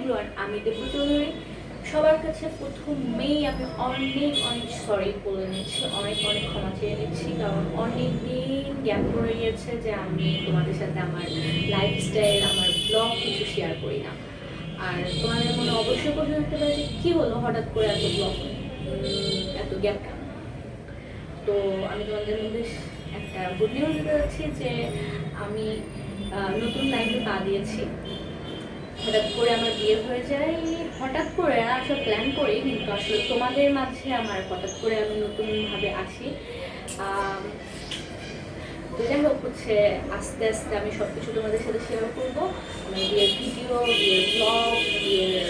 Everyone, আমি দেবু চৌধুরী। সবার কাছে প্রথমেই আমি অনেক অনেক সরি বলে নিচ্ছি, অনেক অনেক ক্ষমা চেয়ে নিচ্ছি, কারণ অনেক দিন গ্যাপ পড়ে গিয়েছে যে আমি তোমাদের সাথে আমার লাইফস্টাইল, আমার ব্লগ কিছু শেয়ার করি না। আর তোমাদের মনে অবশ্যই প্রশ্ন থাকতে পারে যে কী হলো হঠাৎ করে এত ব্লগ, এত গ্যাপ কেন? তো আমি তোমাদের মধ্যে একটা গুড নিউজ দিতে যাচ্ছি যে আমি নতুন লাইফে পা দিয়েছি। হঠাৎ করে আমার বিয়ে হয়ে যায়, হঠাৎ করে আসলে প্ল্যান করি, কিন্তু আসলে তোমাদের মাঝে আমার হঠাৎ করে আমি নতুনভাবে আসি। তো যাই হোক হচ্ছে, আস্তে আস্তে আমি সব কিছু তোমাদের সাথে শেয়ার করবো। আমার বিয়ের ভিডিও, বিয়ের ব্লগ, বিয়ের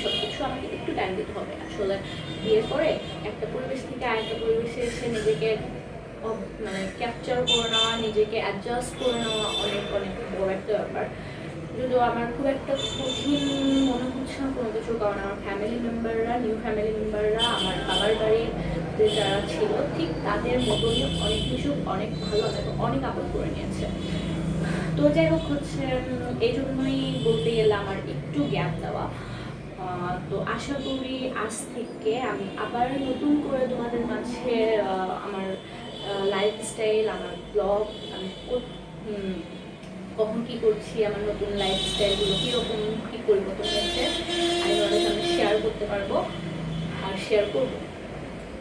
সব কিছু আমাকে একটু টাইম দিতে হবে। আসলে বিয়ের পরে একটা পরিবেশ থেকে আরেকটা পরিবেশে এসে নিজেকে মানে ক্যাপচার করে নেওয়া, নিজেকে অ্যাডজাস্ট করে নেওয়া অনেক অনেক বড় একটা ব্যাপার। যদিও আমার খুব একটা কঠিন মনে হচ্ছে না কোনো কিছু, কারণ আমার ফ্যামিলি মেম্বাররা, নিউ ফ্যামিলি মেম্বাররা আমার বাবার বাড়িতে যারা ছিল ঠিক তাদের মতনই অনেক কিছু অনেক ভালো এবং অনেক আপন করে নিয়েছে। তো যাই হোক হচ্ছে, এই জন্যই বলতে গেলে আমার একটু গ্যাপ দেওয়া। তো আশা করি আজ থেকে আমি আবার নতুন করে তোমাদের মাঝে আমার লাইফস্টাইল, আমার ব্লগ, আমি কখন কী করছি, আমার নতুন লাইফস্টাইলগুলো কীরকম কী পরিবর্তন হয়েছে আমি তোমাদের সামনে শেয়ার করতে পারবো আর শেয়ার করবো।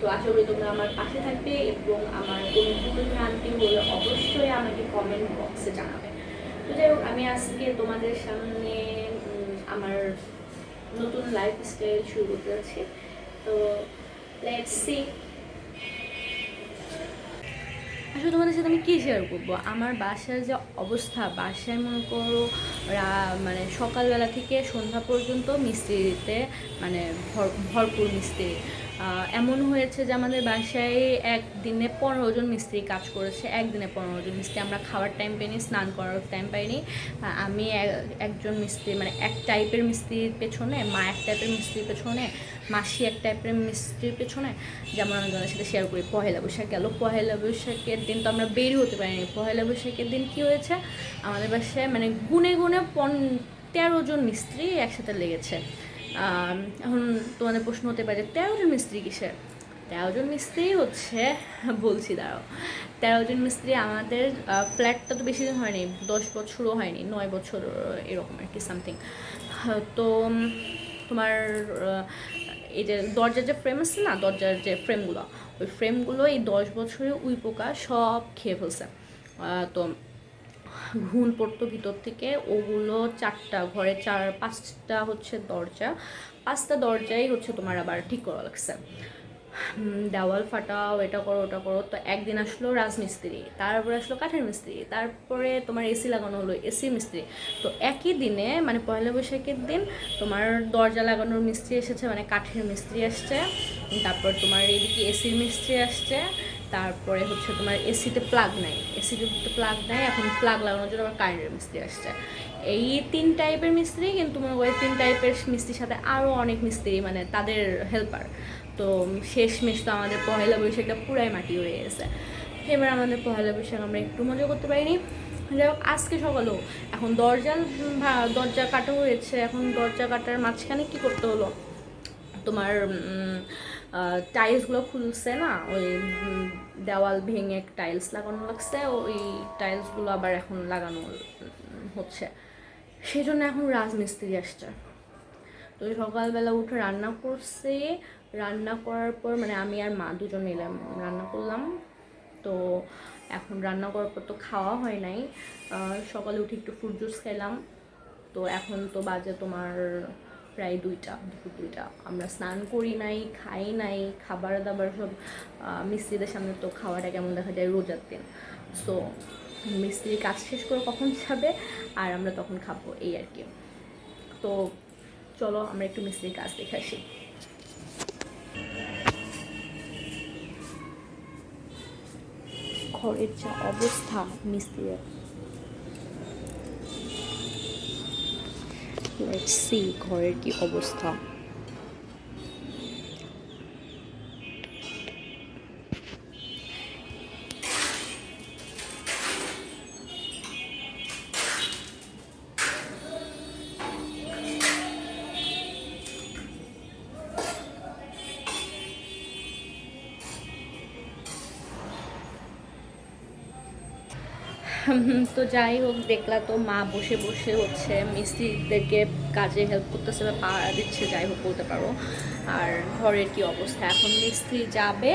তো আশা করি তোমরা আমার পাশে থাকবে এবং আমার কোনো ভুল ভ্রান্তি হলে অবশ্যই আমাকে কমেন্ট বক্সে জানাবে। তো যাই হোক, আমি আজকে তোমাদের সামনে আমার নতুন লাইফস্টাইল শুরু করতে যাচ্ছি। তো লেটস সি। আসলে তোমাদের সাথে আমি কী শেয়ার করবো, আমার বাসার যে অবস্থা, বাসায় মনে করো মানে সকালবেলা থেকে সন্ধ্যা পর্যন্ত মিস্ত্রিতে মানে ভরপুর মিস্ত্রি। এমন হয়েছে যে আমাদের বাসায় একদিনে 15 জন মিস্ত্রি কাজ করেছে, একদিনে 15 জন মিস্ত্রি। আমরা খাওয়ার টাইম পাইনি, স্নান করার টাইম পাইনি। আমি একজন মিস্ত্রি মানে এক টাইপের মিস্ত্রির পেছনে, মা এক টাইপের মিস্ত্রির পেছনে, মাসি এক টাইপের মিস্ত্রির পেছনে। যেমন আমি তোমাদের সাথে শেয়ার করি, পহেলা বৈশাখ গেল, পহেলা বৈশাখের দিন তো আমরা বের হতে পারিনি। পহেলা বৈশাখের দিন কী হয়েছে, আমাদের বাসায় মানে গুনে গুনে 13 জন মিস্ত্রি একসাথে লেগেছে। এখন তোমাদের প্রশ্ন হতে পারে 13 জন মিস্ত্রি কিসের? 13 জন মিস্ত্রি হচ্ছে, বলছি দাঁড়াও। 13 জন মিস্ত্রি, আমাদের ফ্ল্যাটটা তো বেশি দিন হয়নি, 10 বছরও হয়নি, 9 বছর এরকম আর কি সামথিং। তো তোমার এই যে দরজার যে ফ্রেম আছে না, দরজার যে ফ্রেমগুলো, ওই ফ্রেমগুলো এই 10 বছরে উই পোকা সব খেয়ে ফেলছে। তো ঘুণ পড়তো ভিতর থেকে, ওগুলো 4টা ঘরে 4-5টা হচ্ছে দরজা, 5টা দরজাই হচ্ছে তোমার আবার ঠিক করা লাগছে। দেওয়াল ফাটাও, এটা করো ওটা করো। তো একদিন আসলো রাজমিস্ত্রি, তারপরে আসলো কাঠের মিস্ত্রি, তারপরে তোমার এসি লাগানো হলো এসি মিস্ত্রি। তো একই দিনে মানে পয়লা বৈশাখের দিন তোমার দরজা লাগানোর মিস্ত্রি এসেছে, মানে কাঠের মিস্ত্রি আসছে, তারপর তোমার এদিকে এসির মিস্ত্রি আসছে, তারপরে হচ্ছে তোমার এসিতে প্লাগ নাই, এখন প্লাগ লাগানোর জন্য আবার কারেন্টের মিস্ত্রি আসছে। এই 3 টাইপের মিস্ত্রি, কিন্তু মনে করি 3 টাইপের মিস্ত্রির সাথে আরও অনেক মিস্ত্রি মানে তাদের হেল্পার। তো শেষমেশ তো আমাদের পহেলা বৈশাখটা পুরাই মাটি হয়ে গেছে। এবার আমাদের পহেলা বৈশাখ আমরা একটু মজা করতে পারিনি। যাই হোক, আজকে সকালেও এখন দরজা কাটা হয়েছে, এখন দরজা কাটার মাঝখানে কী করতে হলো, তোমার টাইলসগুলো খুলছে না, ওই দেওয়াল ভেঙে টাইলস লাগানো লাগছে, ওই টাইলসগুলো আবার এখন লাগানো হচ্ছে, সেই জন্য এখন রাজমিস্ত্রি আসছে। তো সকালবেলা উঠে রান্না করছে, রান্না করার পর মানে আমি আর মা দুজন মিলে রান্না করলাম। তো এখন রান্না করার পর তো খাওয়া হয় নাই, সকালে উঠে একটু ফ্রুট জুস খেলাম। তো এখন তো বাজে তোমার প্রায় 2টা, দুপুর 2টা। আমরা স্নান করি নাই, খাই নাই, খাবার দাবার সব মিস্ত্রিদের সামনে তো খাওয়াটা কেমন দেখা যায় রোজার দিন। সো মিস্ত্রির কাজ শেষ করে কখন যাবে আর আমরা তখন খাবো, এই আর কি। তো চলো আমরা একটু মিস্ত্রির কাজ দেখে আসি। ঘরের যা অবস্থা মিস্ত্রির, লেটস সি ঘরের কি অবস্থা। তো যাই হোক, দেখলা তো মা বসে বসে হচ্ছে মিস্ত্রিদেরকে কাজে হেল্প করতেছে বা পাড়া দিচ্ছে, যাই হোক বলতে পারো। আর ঘরের কি অবস্থা, এখন মিস্ত্রি যাবে,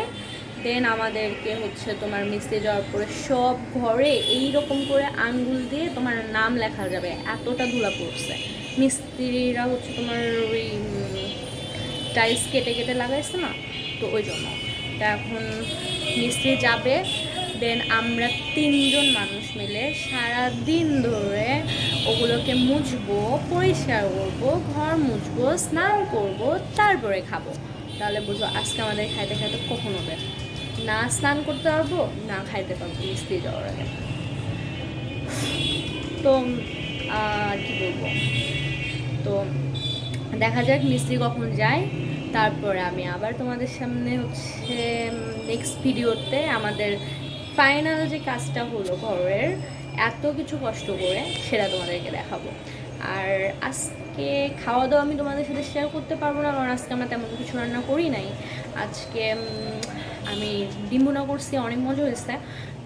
দেন আমাদেরকে হচ্ছে তোমার মিস্ত্রি যাওয়ার পরে সব ঘরে এই রকম করে আঙ্গুল দিয়ে তোমার নাম লেখা যাবে, এতটা ধুলা পড়ছে। মিস্ত্রিরা হচ্ছে তোমার ওই টাইলস কেটে কেটে লাগাইছে না, তো ওই জন্য। তা এখন মিস্ত্রি যাবে, দেন আমরা 3জন মানুষ মিলে সারা দিন ধরে ওগুলোকে মুছবো, পরিষ্কার করবো, ঘর মুছবো, স্নান করবো, তারপরে খাবো। তাহলে বুঝো আজকে আমাদের খাইতে খাইতে কখন হবে, না স্নান করতে পারবো না খাইতে পারবো মিস্ত্রি যাওয়ার আগে। তো আর কি বলবো, তো দেখা যাক মিস্ত্রি কখন যায়, তারপরে আমি আবার তোমাদের সামনে হচ্ছে নেক্সট ভিডিওতে আমাদের ফাইনাল যে কাজটা হলো ঘরের এত কিছু কষ্ট করে, সেটা তোমাদেরকে দেখাবো। আর আজকে খাওয়া দাওয়া আমি তোমাদের সাথে শেয়ার করতে পারবো না, কারণ আজকে আমরা তেমন কিছু রান্না করি নাই। আজকে আমি ডিম ভুনা করছি, অনেক মজা হয়েছে।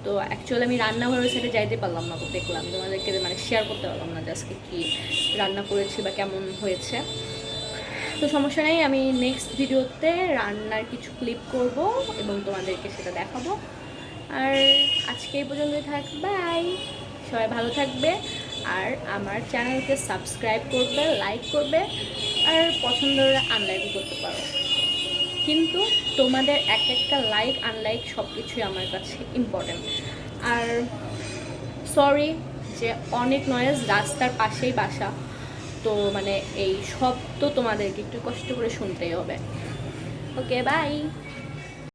তো অ্যাকচুয়ালি আমি রান্নাঘরের সাথে যাইতে পারলাম না, তো দেখলাম তোমাদেরকে মানে শেয়ার করতে পারলাম না যে আজকে কী রান্না করেছি বা কেমন হয়েছে। তো সমস্যা নেই, আমি নেক্সট ভিডিওতে রান্নার কিছু ক্লিপ করব এবং তোমাদেরকে সেটা দেখাবো। আর আজকে এই পর্যন্তই থাক, বাই। সবাই ভালো থাকবে, আর আমার চ্যানেলকে সাবস্ক্রাইব করবে, লাইক করবে, আর পছন্দ হলে আনলাইকও করতে পারো। কিন্তু তোমাদের একটা লাইক আনলাইক সব কিছুই আমার কাছে ইম্পর্টেন্ট। আর সরি যে অনেক নয়েজ, রাস্তার পাশেই বাসা, তো মানে এই সব তো তোমাদেরকে একটু কষ্ট করে শুনতেই হবে। ওকে, বাই।